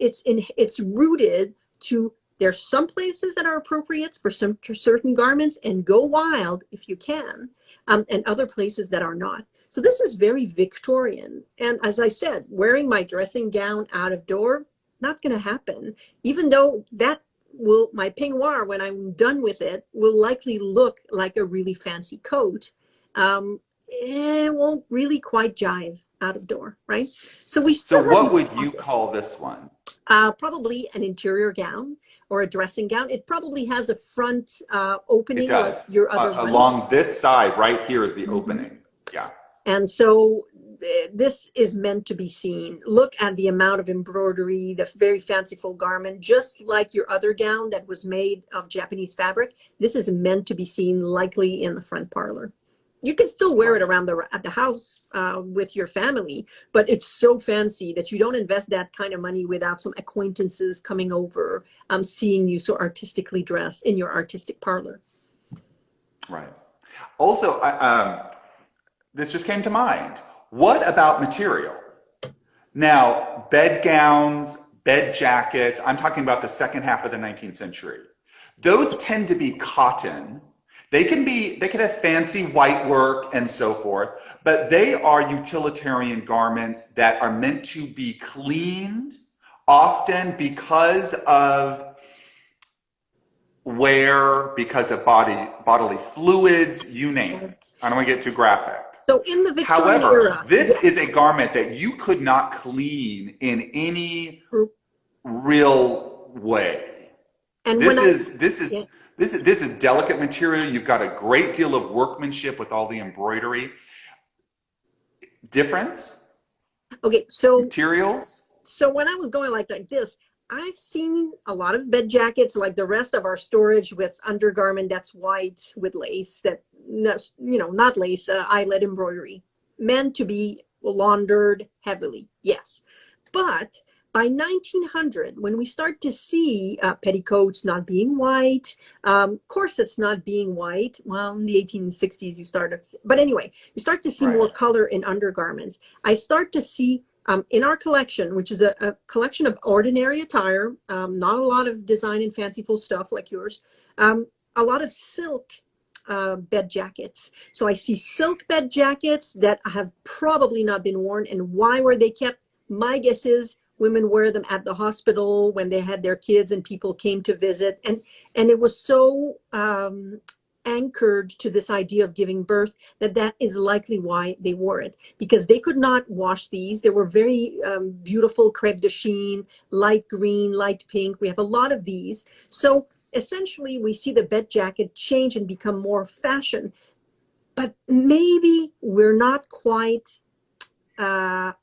rooted to, there's some places that are appropriate for some certain garments, and go wild if you can, and other places that are not. So this is very Victorian. And as I said, wearing my dressing gown out of door, not going to happen, even though that will, my peignoir, when I'm done with it, will likely look like a really fancy coat. It won't really quite jive out of door, right? So we still So what would you call this one? Probably an interior gown or a dressing gown. It probably has a front opening. It does. Like your other one. Along this side, right here is the opening. Yeah. And so this is meant to be seen. Look at the amount of embroidery, the very fanciful garment, just like your other gown that was made of Japanese fabric. This is meant to be seen likely in the front parlor. You can still wear it around at the house with your family, but it's so fancy that you don't invest that kind of money without some acquaintances coming over, seeing you so artistically dressed in your artistic parlor. Right. Also, this just came to mind. What about material? Now, bed gowns, bed jackets, I'm talking about the second half of the 19th century. Those tend to be cotton. They can have fancy white work and so forth, but they are utilitarian garments that are meant to be cleaned, often because of wear, because of bodily fluids, you name it. I don't want to get too graphic. So in the Victorian However, era, this is a garment that you could not clean in any real way. And this is delicate material. You've got a great deal of workmanship with all the embroidery. Difference? Okay, so materials? So when I was going like this, I've seen a lot of bed jackets like the rest of our storage with undergarment that's white with lace, that, you know, not lace, eyelet embroidery, meant to be laundered heavily, yes. But by 1900, when we start to see petticoats not being white, corsets not being white, well, in the 1860s you started, but anyway, you start to see more color in undergarments. I start to see in our collection, which is a collection of ordinary attire, not a lot of design and fanciful stuff like yours, a lot of silk bed jackets. So I see silk bed jackets that have probably not been worn. And why were they kept? My guess is women wear them at the hospital when they had their kids and people came to visit. And it was so anchored to this idea of giving birth that is likely why they wore it, because they could not wash these. They were very beautiful crêpe de chine, light green, light pink. We have a lot of these. So essentially we see the bed jacket change and become more fashion, but maybe we're not quite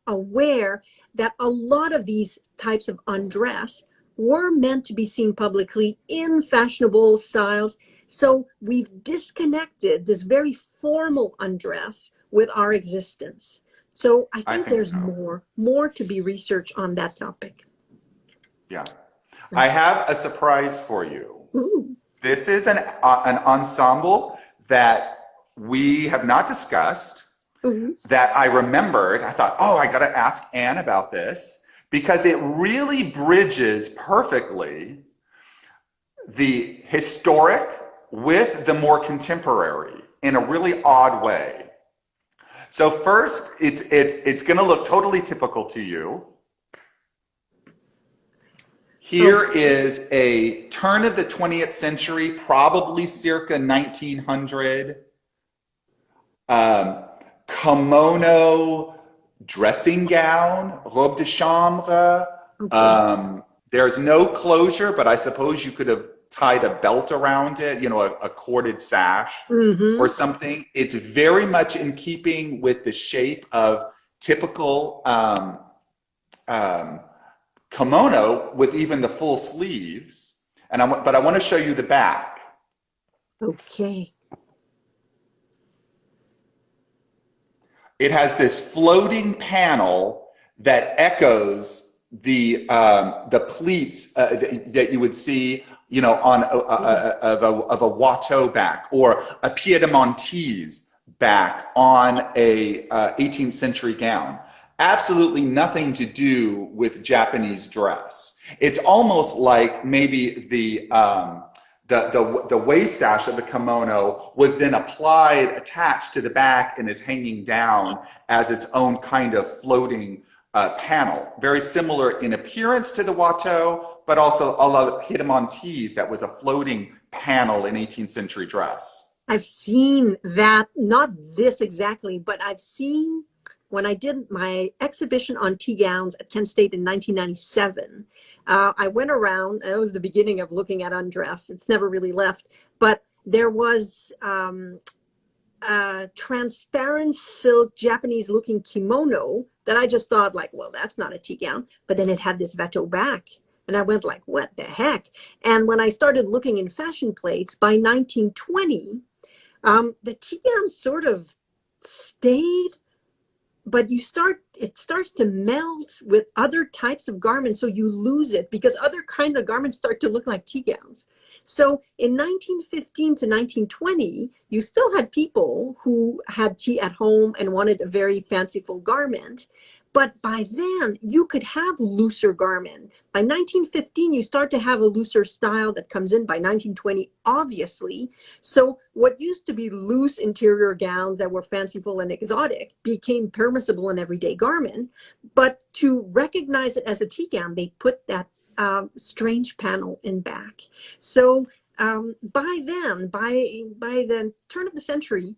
aware that a lot of these types of undress were meant to be seen publicly in fashionable styles. So we've disconnected this very formal undress with our existence. So I think there's more to be researched on that topic. Yeah. I have a surprise for you. Ooh. This is an ensemble that we have not discussed, that I remembered. I thought, oh, I got to ask Anne about this, because it really bridges perfectly the historic with the more contemporary in a really odd way. So first, it's going to look totally typical to you. Here is a turn of the 20th century, probably circa 1900, kimono dressing gown, robe de chambre. There's no closure, but I suppose you could have tied a belt around it, you know, a corded sash or something. It's very much in keeping with the shape of typical kimono, with even the full sleeves. But I want to show you the back. Okay. It has this floating panel that echoes the pleats that you would see, you know, on of a Watteau back or a Piedemontese back on a 18th century gown. Absolutely nothing to do with Japanese dress. It's almost like maybe the waist sash of the kimono was then attached to the back, and is hanging down as its own kind of floating panel. Very similar in appearance to the wato, but also a lot of piedmontese that was a floating panel in 18th century dress. I've seen that, not this exactly, but I've seen when I did my exhibition on tea gowns at Kent State in 1997. I went around, it was the beginning of looking at undress. It's never really left, but there was a transparent silk Japanese looking kimono that I just thought like, well, that's not a tea gown, but then it had this Veto back. And I went like, what the heck? And when I started looking in fashion plates by 1920, the tea gown sort of stayed, but it starts to melt with other types of garments, so you lose it because other kind of garments start to look like tea gowns. So in 1915 to 1920, you still had people who had tea at home and wanted a very fanciful garment. But by then, you could have looser garment. By 1915, you start to have a looser style that comes in by 1920, obviously. So what used to be loose interior gowns that were fanciful and exotic became permissible in everyday garment. But to recognize it as a tea gown, they put that strange panel in back. So by the turn of the century,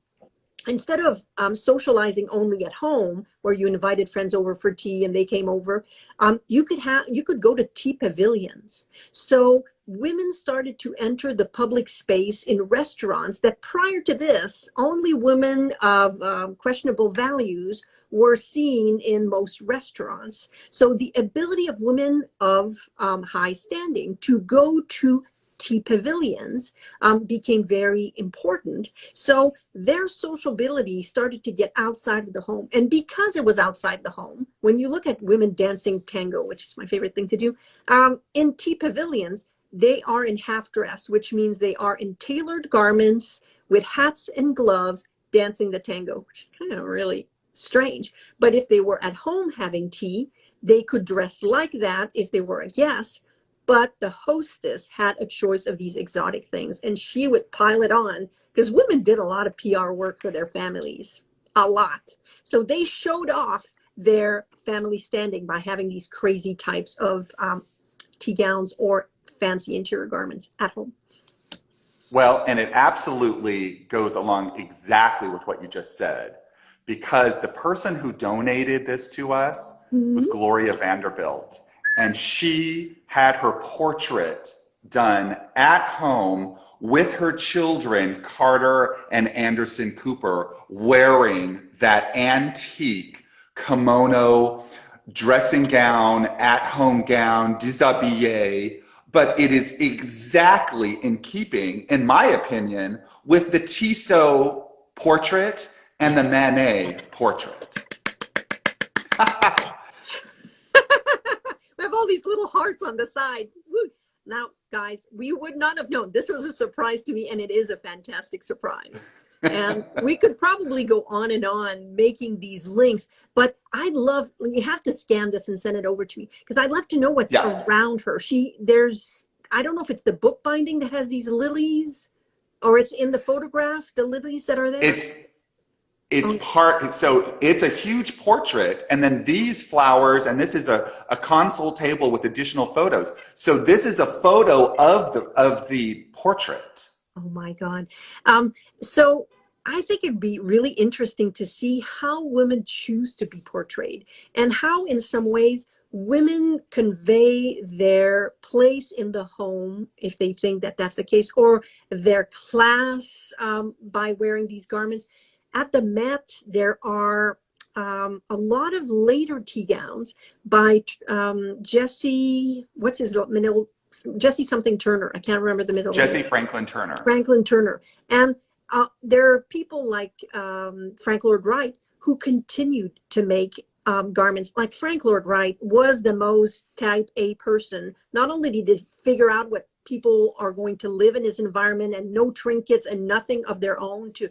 instead of socializing only at home, where you invited friends over for tea and they came over, you could go to tea pavilions. So women started to enter the public space in restaurants that prior to this, only women of questionable values were seen in most restaurants. So the ability of women of high standing to go to tea pavilions became very important. So their sociability started to get outside of the home. And because it was outside the home, when you look at women dancing tango, which is my favorite thing to do, in tea pavilions, they are in half dress, which means they are in tailored garments with hats and gloves dancing the tango, which is kind of really strange. But if they were at home having tea, they could dress like that if they were a guest. But the hostess had a choice of these exotic things, and she would pile it on because women did a lot of PR work for their families, a lot. So they showed off their family standing by having these crazy types of tea gowns or fancy interior garments at home. Well, and it absolutely goes along exactly with what you just said, because the person who donated this to us was Gloria Vanderbilt. And she had her portrait done at home with her children, Carter and Anderson Cooper, wearing that antique kimono dressing gown, at-home gown, déshabillé. But it is exactly in keeping, in my opinion, with the Tissot portrait and the Manet portrait. We have all these little hearts on the side. Woo. Now, guys, we would not have known. This was a surprise to me, and it is a fantastic surprise. And we could probably go on and on making these links, but you have to scan this and send it over to me, because I'd love to know what's around her. I don't know if it's the book binding that has these lilies, or it's in the photograph, the lilies that are there. So it's a huge portrait, and then these flowers, and this is a console table with additional photos. So this is a photo of the portrait. Oh my God. So I think it'd be really interesting to see how women choose to be portrayed, and how in some ways women convey their place in the home, if they think that that's the case, or their class by wearing these garments. At the Met, there are a lot of later tea gowns by Jesse, what's his middle, Jesse something Turner. I can't remember the middle name. Jesse Franklin Turner. Franklin Turner. And there are people like Frank Lloyd Wright who continued to make garments. Like Frank Lloyd Wright was the most type A person. Not only did he figure out what people are going to live in his environment, and no trinkets and nothing of their own to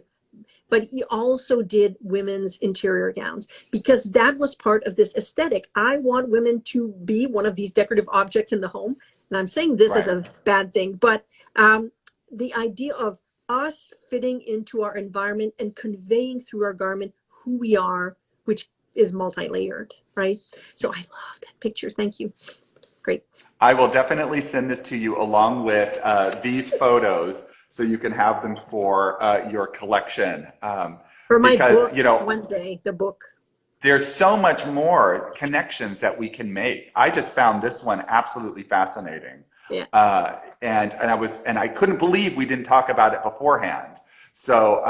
but he also did women's interior gowns because that was part of this aesthetic. I want women to be one of these decorative objects in the home. And I'm saying this as a bad thing, but the idea of us fitting into our environment and conveying through our garment who we are, which is multi-layered, right? So I love that picture. Thank you. Great. I will definitely send this to you along with these photos so you can have them for your collection. For my book, you know, one day, the book. There's so much more connections that we can make. I just found this one absolutely fascinating. Yeah. And I couldn't believe we didn't talk about it beforehand. So,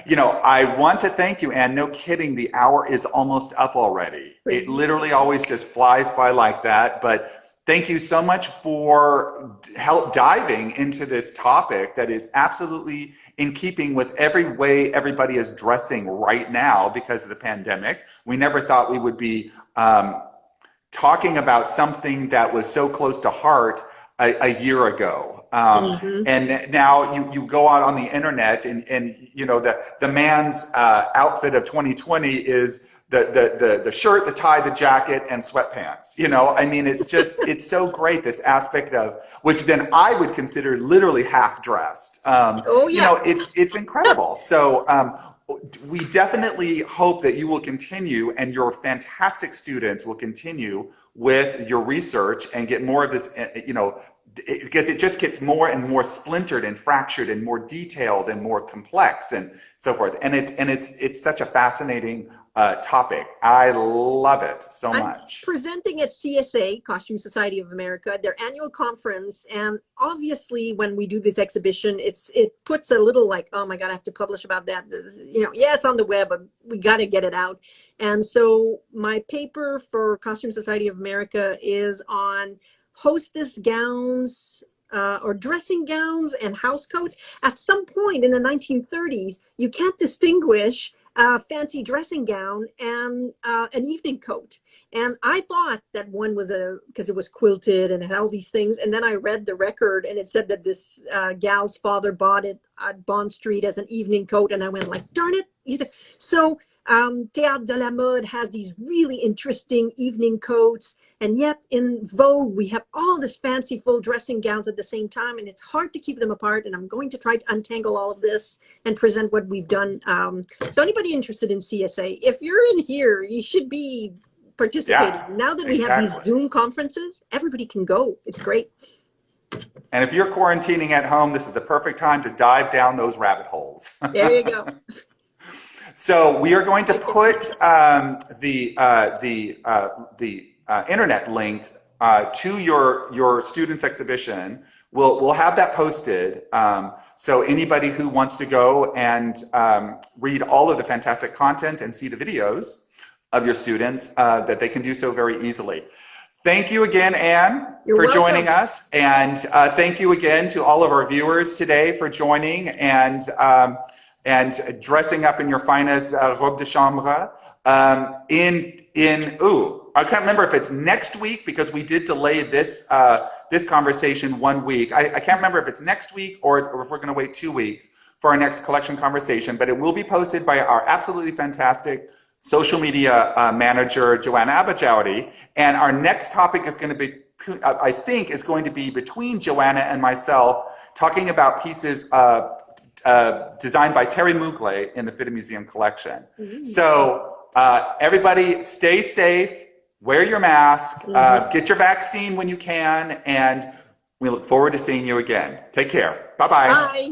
you know, I want to thank you, Anne. No kidding, the hour is almost up already. It literally always just flies by like that. But thank you so much for help diving into this topic that is absolutely in keeping with every way everybody is dressing right now because of the pandemic. We never thought we would be talking about something that was so close to heart a year ago. And now you go out on the internet and you know, the man's outfit of 2020 is the shirt, the tie, the jacket, and sweatpants. You know, I mean, it's just, it's so great, this aspect of, which then I would consider literally half dressed. You know, it's incredible. So we definitely hope that you will continue and your fantastic students will continue with your research and get more of this, you know, because it just gets more and more splintered and fractured and more detailed and more complex and so forth. And it's such a fascinating topic. I love it so much. I'm presenting at CSA, Costume Society of America, their annual conference. And obviously when we do this exhibition, it puts a little like, oh my God, I have to publish about that. You know, yeah, it's on the web, but we got to get it out. And so my paper for Costume Society of America is on hostess gowns or dressing gowns and house coats. At some point in the 1930s, you can't distinguish a fancy dressing gown and an evening coat. And I thought that one was because it was quilted and it had all these things. And then I read the record and it said that this gal's father bought it at Bond Street as an evening coat. And I went like, darn it. So Théâtre de la Mode has these really interesting evening coats. And yet in Vogue, we have all this fancy full dressing gowns at the same time, and it's hard to keep them apart. And I'm going to try to untangle all of this and present what we've done. So anybody interested in CSA, if you're in here, you should be participating. Yeah, now that we have these Zoom conferences, everybody can go. It's great. And if you're quarantining at home, this is the perfect time to dive down those rabbit holes. There you go. So we are going to put the internet link to your students' exhibition. We'll have that posted. So anybody who wants to go and read all of the fantastic content and see the videos of your students, that they can do so very easily. Thank you again, Anne, for joining us. And thank you again to all of our viewers today for joining and dressing up in your finest robe de chambre. I can't remember if it's next week because we did delay this this conversation 1 week. I can't remember if it's next week or if we're going to wait 2 weeks for our next collection conversation, but it will be posted by our absolutely fantastic social media manager, Joanna Abajouti. And our next topic is going to be, I think, is going to be between Joanna and myself, talking about pieces designed by Terry Mugler in the Fitted Museum collection. So everybody stay safe, wear your mask, get your vaccine when you can, and we look forward to seeing you again. Take care. Bye-bye. Bye.